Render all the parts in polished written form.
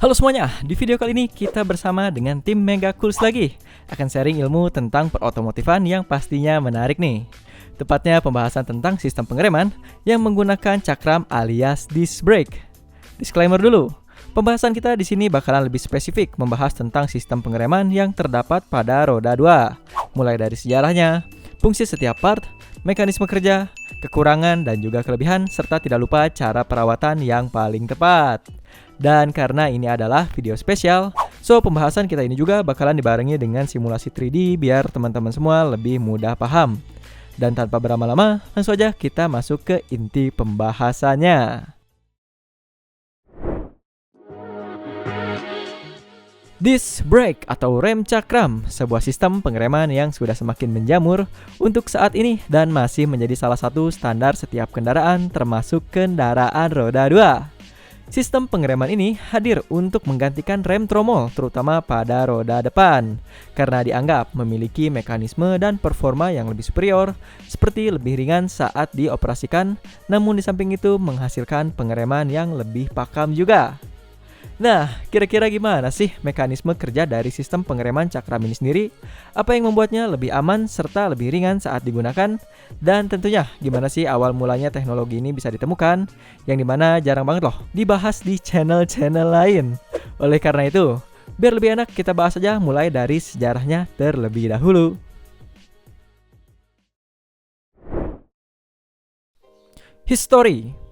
Halo semuanya, di video kali ini kita bersama dengan tim Mega Cools lagi akan sharing ilmu tentang perotomotifan yang pastinya menarik nih. Tepatnya pembahasan tentang sistem pengereman yang menggunakan cakram alias disc brake. Disclaimer dulu, pembahasan kita di sini bakalan lebih spesifik membahas tentang sistem pengereman yang terdapat pada roda 2, mulai dari sejarahnya, fungsi setiap part, mekanisme kerja, kekurangan dan juga kelebihan, serta tidak lupa cara perawatan yang paling tepat. Dan karena ini adalah video spesial, so pembahasan kita ini juga bakalan dibarengi dengan simulasi 3D biar teman-teman semua lebih mudah paham. Dan tanpa berlama-lama, langsung aja kita masuk ke inti pembahasannya. Disc brake atau rem cakram, sebuah sistem pengereman yang sudah semakin menjamur untuk saat ini dan masih menjadi salah satu standar setiap kendaraan termasuk kendaraan roda 2. Sistem pengereman ini hadir untuk menggantikan rem tromol terutama pada roda depan karena dianggap memiliki mekanisme dan performa yang lebih superior seperti lebih ringan saat dioperasikan, namun di samping itu menghasilkan pengereman yang lebih pakam juga. Nah, kira-kira gimana sih mekanisme kerja dari sistem pengereman cakram ini sendiri? Apa yang membuatnya lebih aman serta lebih ringan saat digunakan? Dan tentunya gimana sih awal mulanya teknologi ini bisa ditemukan? Yang dimana jarang banget loh dibahas di channel-channel lain. Oleh karena itu, biar lebih enak kita bahas aja mulai dari sejarahnya terlebih dahulu. History.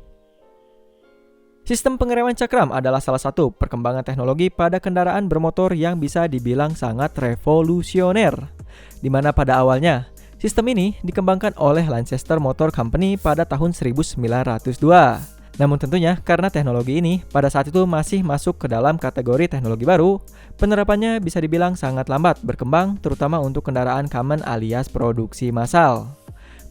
Sistem pengereman cakram adalah salah satu perkembangan teknologi pada kendaraan bermotor yang bisa dibilang sangat revolusioner. Di mana pada awalnya, sistem ini dikembangkan oleh Lancaster Motor Company pada tahun 1902. Namun tentunya karena teknologi ini pada saat itu masih masuk ke dalam kategori teknologi baru, penerapannya bisa dibilang sangat lambat berkembang terutama untuk kendaraan common alias produksi massal.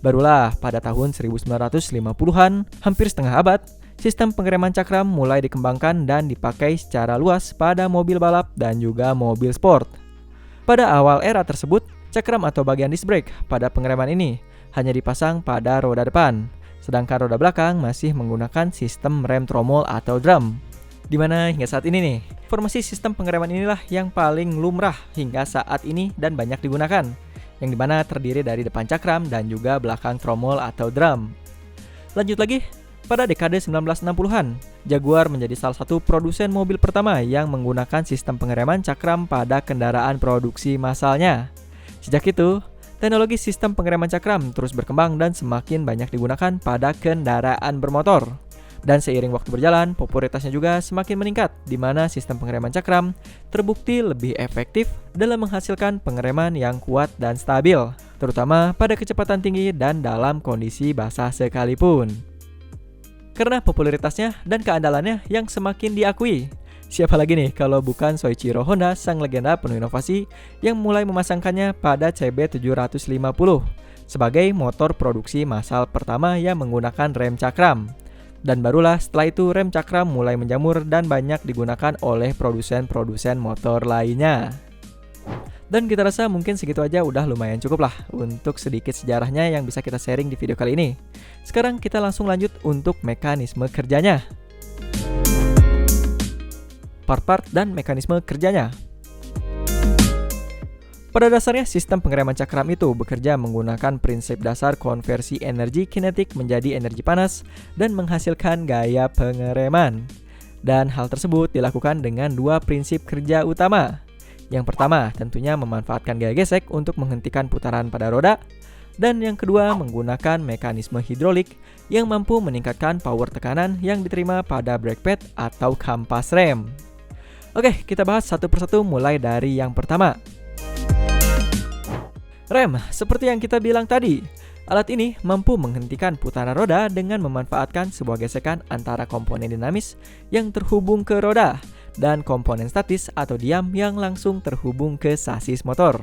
Barulah pada tahun 1950-an, hampir setengah abad, sistem pengereman cakram mulai dikembangkan dan dipakai secara luas pada mobil balap dan juga mobil sport. Pada awal era tersebut, cakram atau bagian disc brake pada pengereman ini hanya dipasang pada roda depan, sedangkan roda belakang masih menggunakan sistem rem tromol atau drum. Dimana hingga saat ini nih, formasi sistem pengereman inilah yang paling lumrah hingga saat ini dan banyak digunakan, yang dimana terdiri dari depan cakram dan juga belakang tromol atau drum. Lanjut lagi, pada dekade 1960-an, Jaguar menjadi salah satu produsen mobil pertama yang menggunakan sistem pengereman cakram pada kendaraan produksi massalnya. Sejak itu, teknologi sistem pengereman cakram terus berkembang dan semakin banyak digunakan pada kendaraan bermotor. Dan seiring waktu berjalan, popularitasnya juga semakin meningkat, di mana sistem pengereman cakram terbukti lebih efektif dalam menghasilkan pengereman yang kuat dan stabil, terutama pada kecepatan tinggi dan dalam kondisi basah sekalipun. Karena popularitasnya dan keandalannya yang semakin diakui. Siapa lagi nih kalau bukan Soichiro Honda, sang legenda penuh inovasi yang mulai memasangkannya pada CB750 sebagai motor produksi massal pertama yang menggunakan rem cakram. Dan barulah setelah itu rem cakram mulai menjamur dan banyak digunakan oleh produsen-produsen motor lainnya. Dan kita rasa mungkin segitu aja udah lumayan cukup lah untuk sedikit sejarahnya yang bisa kita sharing di video kali ini. Sekarang kita langsung lanjut untuk mekanisme kerjanya. Part-part dan mekanisme kerjanya. Pada dasarnya sistem pengereman cakram itu bekerja menggunakan prinsip dasar konversi energi kinetik menjadi energi panas dan menghasilkan gaya pengereman. Dan hal tersebut dilakukan dengan dua prinsip kerja utama. Yang pertama tentunya memanfaatkan gaya gesek untuk menghentikan putaran pada roda. Dan yang kedua menggunakan mekanisme hidrolik yang mampu meningkatkan power tekanan yang diterima pada brake pad atau kampas rem. Oke, kita bahas satu persatu mulai dari yang pertama. Rem, seperti yang kita bilang tadi, alat ini mampu menghentikan putaran roda dengan memanfaatkan sebuah gesekan antara komponen dinamis yang terhubung ke roda dan komponen statis atau diam yang langsung terhubung ke sasis motor.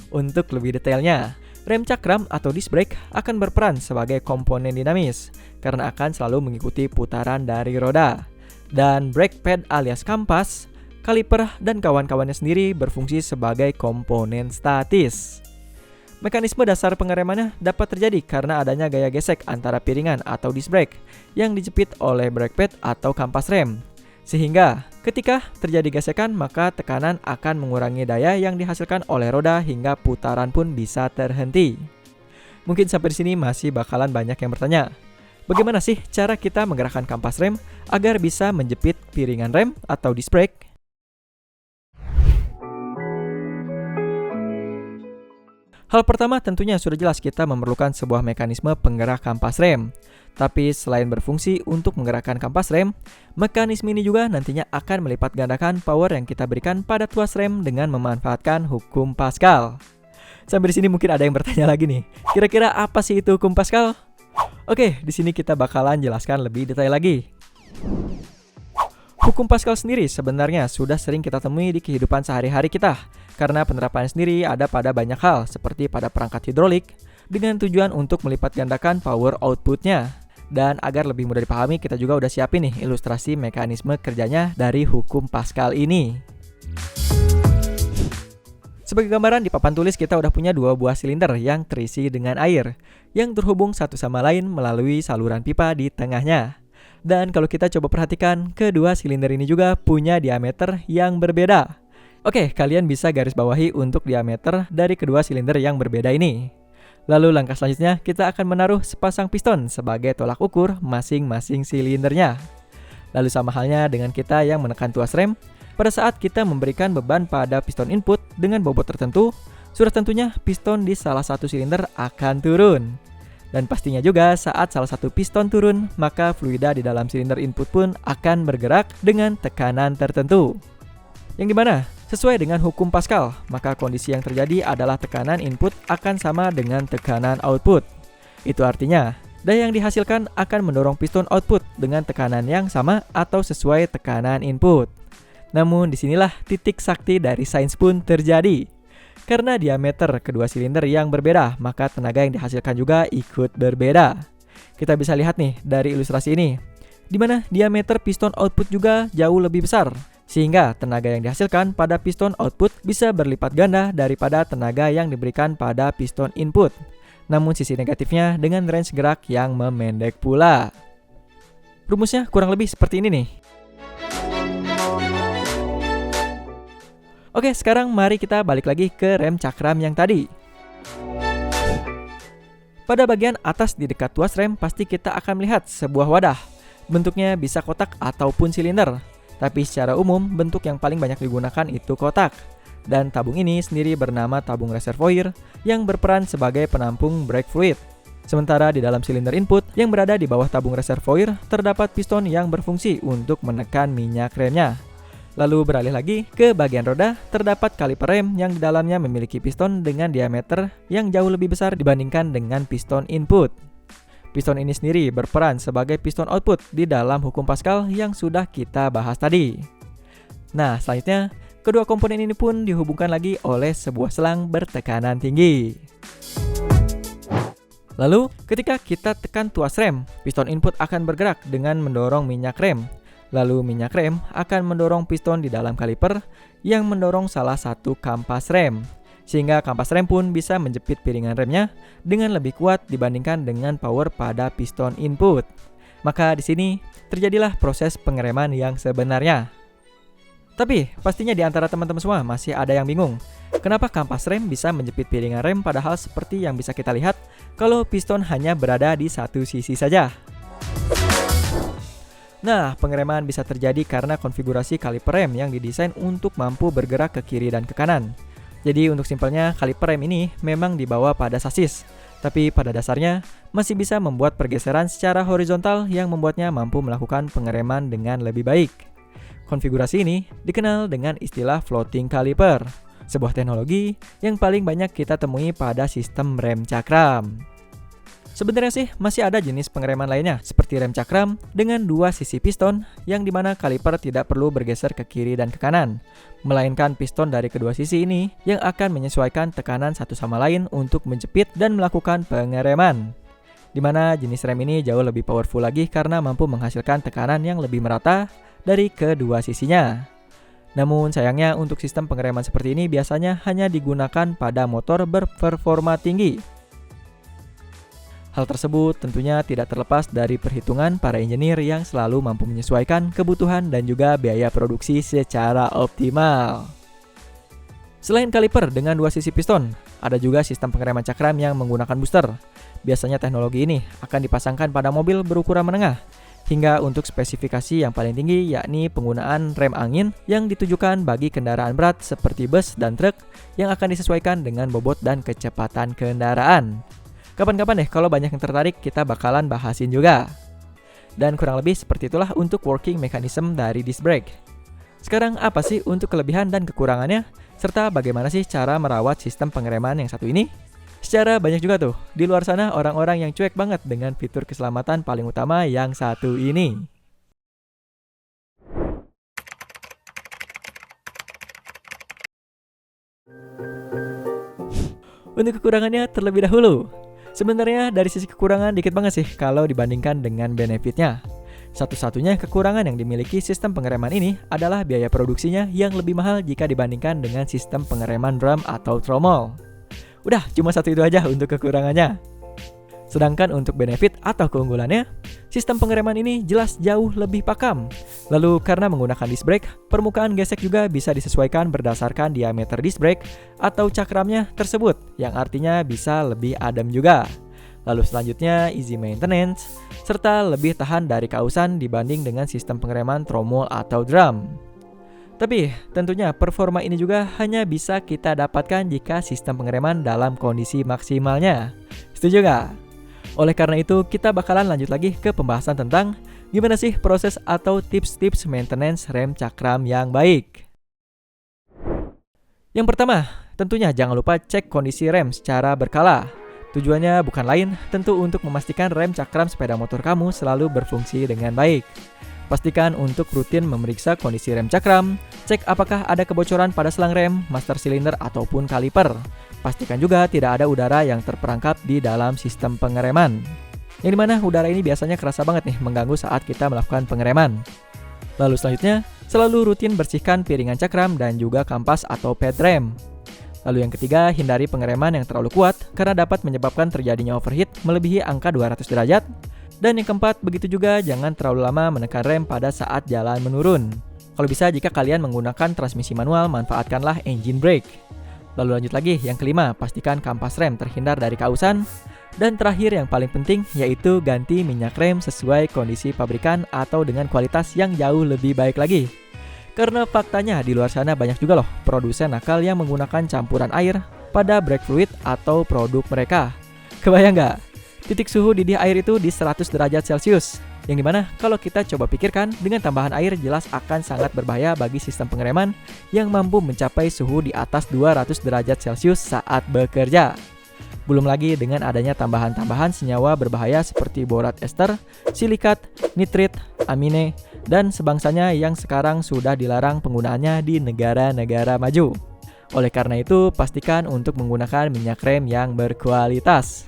Untuk lebih detailnya, rem cakram atau disc brake akan berperan sebagai komponen dinamis karena akan selalu mengikuti putaran dari roda. Dan brake pad alias kampas, kaliper, dan kawan-kawannya sendiri berfungsi sebagai komponen statis. Mekanisme dasar pengeremannya dapat terjadi karena adanya gaya gesek antara piringan atau disc brake yang dijepit oleh brake pad atau kampas rem. Sehingga ketika terjadi gesekan, maka tekanan akan mengurangi daya yang dihasilkan oleh roda hingga putaran pun bisa terhenti. Mungkin sampai di sini masih bakalan banyak yang bertanya, bagaimana sih cara kita menggerakkan kampas rem agar bisa menjepit piringan rem atau disc brake? Hal pertama tentunya sudah jelas kita memerlukan sebuah mekanisme penggerak kampas rem. Tapi selain berfungsi untuk menggerakkan kampas rem, mekanisme ini juga nantinya akan melipat gandakan power yang kita berikan pada tuas rem dengan memanfaatkan hukum Pascal. Sampai di sini mungkin ada yang bertanya lagi nih, kira-kira apa sih itu hukum Pascal? Oke, di sini kita bakalan jelaskan lebih detail lagi. Hukum Pascal sendiri sebenarnya sudah sering kita temui di kehidupan sehari-hari kita, karena penerapannya sendiri ada pada banyak hal, seperti pada perangkat hidrolik, dengan tujuan untuk melipat gandakan power outputnya. Dan agar lebih mudah dipahami, kita juga udah siapin nih ilustrasi mekanisme kerjanya dari hukum Pascal ini. Sebagai gambaran di papan tulis kita udah punya dua buah silinder yang terisi dengan air, yang terhubung satu sama lain melalui saluran pipa di tengahnya. Dan kalau kita coba perhatikan, kedua silinder ini juga punya diameter yang berbeda. Oke, kalian bisa garis bawahi untuk diameter dari kedua silinder yang berbeda ini. Lalu langkah selanjutnya, kita akan menaruh sepasang piston sebagai tolak ukur masing-masing silindernya. Lalu sama halnya dengan kita yang menekan tuas rem, pada saat kita memberikan beban pada piston input dengan bobot tertentu, sudah tentunya piston di salah satu silinder akan turun. Dan pastinya juga saat salah satu piston turun, maka fluida di dalam silinder input pun akan bergerak dengan tekanan tertentu. Yang dimana sesuai dengan hukum Pascal, maka kondisi yang terjadi adalah tekanan input akan sama dengan tekanan output. Itu artinya, daya yang dihasilkan akan mendorong piston output dengan tekanan yang sama atau sesuai tekanan input. Namun disinilah titik sakti dari sains pun terjadi. Karena diameter kedua silinder yang berbeda, maka tenaga yang dihasilkan juga ikut berbeda. Kita bisa lihat nih dari ilustrasi ini, di mana diameter piston output juga jauh lebih besar. Sehingga tenaga yang dihasilkan pada piston output bisa berlipat ganda daripada tenaga yang diberikan pada piston input. Namun sisi negatifnya dengan range gerak yang memendek pula. Rumusnya kurang lebih seperti ini nih. Oke, sekarang mari kita balik lagi ke rem cakram yang tadi. Pada bagian atas di dekat tuas rem pasti kita akan melihat sebuah wadah. Bentuknya bisa kotak ataupun silinder. Tapi secara umum, bentuk yang paling banyak digunakan itu kotak. Dan tabung ini sendiri bernama tabung reservoir yang berperan sebagai penampung brake fluid. Sementara di dalam silinder input yang berada di bawah tabung reservoir, terdapat piston yang berfungsi untuk menekan minyak remnya. Lalu beralih lagi ke bagian roda, terdapat kaliper rem yang di dalamnya memiliki piston dengan diameter yang jauh lebih besar dibandingkan dengan piston input. Piston ini sendiri berperan sebagai piston output di dalam hukum Pascal yang sudah kita bahas tadi. Nah, selanjutnya, kedua komponen ini pun dihubungkan lagi oleh sebuah selang bertekanan tinggi. Lalu, ketika kita tekan tuas rem, piston input akan bergerak dengan mendorong minyak rem. Lalu minyak rem akan mendorong piston di dalam kaliper yang mendorong salah satu kampas rem. Sehingga kampas rem pun bisa menjepit piringan remnya dengan lebih kuat dibandingkan dengan power pada piston input. Maka di sini terjadilah proses pengereman yang sebenarnya. Tapi pastinya di antara teman-teman semua masih ada yang bingung. Kenapa kampas rem bisa menjepit piringan rem padahal seperti yang bisa kita lihat kalau piston hanya berada di satu sisi saja? Nah, pengereman bisa terjadi karena konfigurasi kaliper rem yang didesain untuk mampu bergerak ke kiri dan ke kanan. Jadi untuk simpelnya, kaliper rem ini memang dibawa pada sasis, tapi pada dasarnya masih bisa membuat pergeseran secara horizontal yang membuatnya mampu melakukan pengereman dengan lebih baik. Konfigurasi ini dikenal dengan istilah floating caliper, sebuah teknologi yang paling banyak kita temui pada sistem rem cakram. Sebenarnya sih masih ada jenis pengereman lainnya seperti rem cakram dengan dua sisi piston yang dimana kaliper tidak perlu bergeser ke kiri dan ke kanan, melainkan piston dari kedua sisi ini yang akan menyesuaikan tekanan satu sama lain untuk menjepit dan melakukan pengereman. Dimana jenis rem ini jauh lebih powerful lagi karena mampu menghasilkan tekanan yang lebih merata dari kedua sisinya. Namun sayangnya untuk sistem pengereman seperti ini biasanya hanya digunakan pada motor berperforma tinggi. Hal tersebut tentunya tidak terlepas dari perhitungan para engineer yang selalu mampu menyesuaikan kebutuhan dan juga biaya produksi secara optimal. Selain kaliper dengan 2 sisi piston, ada juga sistem pengereman cakram yang menggunakan booster. Biasanya teknologi ini akan dipasangkan pada mobil berukuran menengah, hingga untuk spesifikasi yang paling tinggi yakni penggunaan rem angin yang ditujukan bagi kendaraan berat seperti bus dan truk yang akan disesuaikan dengan bobot dan kecepatan kendaraan. Kapan-kapan deh kalau banyak yang tertarik kita bakalan bahasin juga. Dan kurang lebih seperti itulah untuk working mechanism dari disc brake. Sekarang apa sih untuk kelebihan dan kekurangannya? Serta bagaimana sih cara merawat sistem pengereman yang satu ini? Secara banyak juga tuh, di luar sana orang-orang yang cuek banget dengan fitur keselamatan paling utama yang satu ini. Untuk kekurangannya terlebih dahulu. Sebenarnya dari sisi kekurangan dikit banget sih kalau dibandingkan dengan benefitnya. Satu-satunya kekurangan yang dimiliki sistem pengereman ini adalah biaya produksinya yang lebih mahal jika dibandingkan dengan sistem pengereman drum atau tromol. Udah, cuma satu itu aja untuk kekurangannya. Sedangkan untuk benefit atau keunggulannya, sistem pengereman ini jelas jauh lebih pakam. Lalu karena menggunakan disc brake, permukaan gesek juga bisa disesuaikan berdasarkan diameter disc brake atau cakramnya tersebut, yang artinya bisa lebih adem juga. Lalu selanjutnya easy maintenance, serta lebih tahan dari kausan dibanding dengan sistem pengereman tromol atau drum. Tapi tentunya performa ini juga hanya bisa kita dapatkan jika sistem pengereman dalam kondisi maksimalnya. Setuju gak? Oleh karena itu kita bakalan lanjut lagi ke pembahasan tentang gimana sih proses atau tips-tips maintenance rem cakram yang baik. Yang pertama, tentunya jangan lupa cek kondisi rem secara berkala. Tujuannya bukan lain tentu untuk memastikan rem cakram sepeda motor kamu selalu berfungsi dengan baik. Pastikan untuk rutin memeriksa kondisi rem cakram, cek apakah ada kebocoran pada selang rem, master silinder ataupun kaliper. Pastikan juga tidak ada udara yang terperangkap di dalam sistem pengereman. Yang dimana udara ini biasanya kerasa banget nih mengganggu saat kita melakukan pengereman. Lalu selanjutnya, selalu rutin bersihkan piringan cakram dan juga kampas atau pad rem. Lalu yang ketiga, hindari pengereman yang terlalu kuat karena dapat menyebabkan terjadinya overheat melebihi angka 200 derajat. Dan yang keempat, begitu juga jangan terlalu lama menekan rem pada saat jalan menurun. Kalau bisa jika kalian menggunakan transmisi manual, manfaatkanlah engine brake. Lalu lanjut lagi, yang kelima, pastikan kampas rem terhindar dari kausan. Dan terakhir yang paling penting yaitu ganti minyak rem sesuai kondisi pabrikan atau dengan kualitas yang jauh lebih baik lagi. Karena faktanya di luar sana banyak juga loh produsen nakal yang menggunakan campuran air pada brake fluid atau produk mereka. Kebayang nggak? Titik suhu didih air itu di 100 derajat Celcius. Yang dimana kalau kita coba pikirkan dengan tambahan air jelas akan sangat berbahaya bagi sistem pengereman yang mampu mencapai suhu di atas 200 derajat Celcius saat bekerja. Belum lagi dengan adanya tambahan-tambahan senyawa berbahaya seperti borat ester, silikat, nitrit, amine, dan sebangsanya yang sekarang sudah dilarang penggunaannya di negara-negara maju. Oleh karena itu, pastikan untuk menggunakan minyak rem yang berkualitas.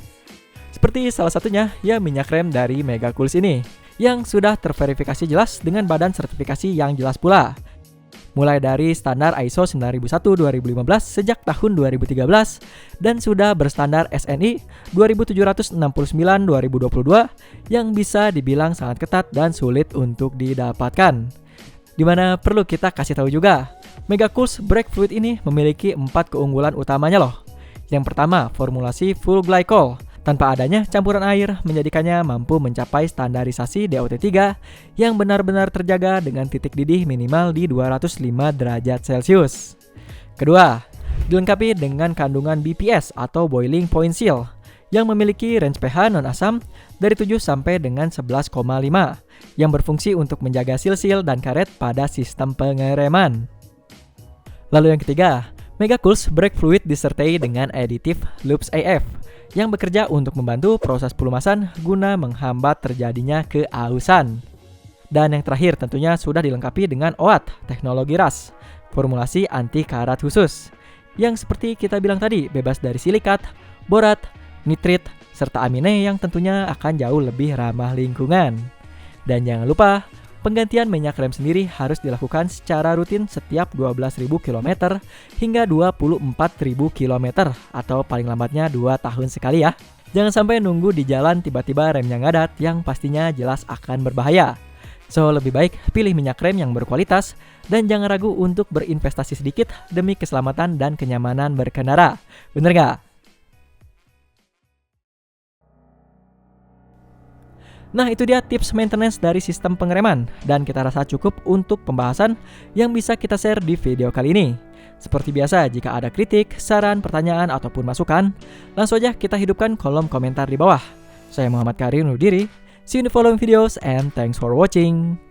Seperti salah satunya ya minyak rem dari Megacools ini, yang sudah terverifikasi jelas dengan badan sertifikasi yang jelas pula. Mulai dari standar ISO 9001-2015 sejak tahun 2013 dan sudah berstandar SNI 2769-2022 yang bisa dibilang sangat ketat dan sulit untuk didapatkan. Dimana perlu kita kasih tahu juga, Megacools brake fluid ini memiliki 4 keunggulan utamanya loh. Yang pertama, formulasi full glycol. Tanpa adanya campuran air menjadikannya mampu mencapai standarisasi DOT3 yang benar-benar terjaga dengan titik didih minimal di 205 derajat Celcius. Kedua, dilengkapi dengan kandungan BPS atau Boiling Point Seal yang memiliki range pH non-asam dari 7 sampai dengan 11,5 yang berfungsi untuk menjaga sil-sil dan karet pada sistem pengereman. Lalu yang ketiga, Megacools brake fluid disertai dengan aditif Loops AF yang bekerja untuk membantu proses pelumasan guna menghambat terjadinya keausan. Dan yang terakhir tentunya sudah dilengkapi dengan OAT, teknologi RAS, formulasi anti karat khusus, yang seperti kita bilang tadi bebas dari silikat, borat, nitrit, serta amine yang tentunya akan jauh lebih ramah lingkungan. Dan jangan lupa Penggantian minyak rem sendiri harus dilakukan secara rutin setiap 12.000 km hingga 24.000 km atau paling lambatnya 2 tahun sekali ya. Jangan sampai nunggu di jalan tiba-tiba remnya ngadat yang pastinya jelas akan berbahaya. So, lebih baik pilih minyak rem yang berkualitas dan jangan ragu untuk berinvestasi sedikit demi keselamatan dan kenyamanan berkendara. Bener nggak? Nah, itu dia tips maintenance dari sistem pengereman dan kita rasa cukup untuk pembahasan yang bisa kita share di video kali ini. Seperti biasa, jika ada kritik, saran, pertanyaan, ataupun masukan, langsung aja kita hidupkan kolom komentar di bawah. Saya Muhammad Karim undur diri. See you in the following videos and thanks for watching.